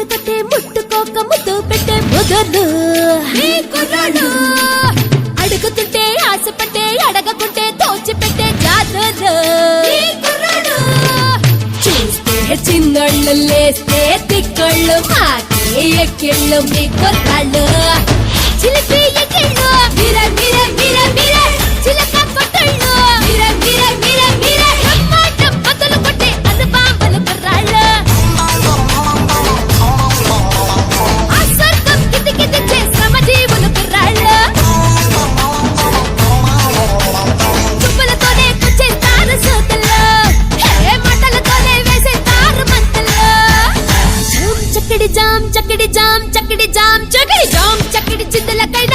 కొట్టే ముట్టుకోక ముద్దు పెట్టే మొదలు కుర్రాడు అడుగుతుంటే ఆశపట్టే అడగకుంటే దోచిపెట్టే జాతరు చూస్తే చిన్నళ్ళు లేస్తే తిక్కళ్ళు మాకే ఎక్కిళ్ళు మీ కుర్రాళ్ళు చిలిపి ఎక్కిళ్ళు మిర మిర మిర మిర చిలక కొట్టళ్ళు మిర మిర మిర మిర టమాటం బదులు కొట్టే అది బాంబలు కుర్రాళ్ళు ఆ స్వర్గం కిటికిటిచ్చే శ్రమజీవులు కుర్రాళ్ళు చుప్పులతోనే కూర్చేస్తారు సూతల్లో మాటలతోనే వేసేస్తారు మంతల్లో జామ్ చక్కడి జామ్ చక్కడి జామ్ చక్కడి జామ్ చక్కడి జామ్ చక్కడి చిందలకైనా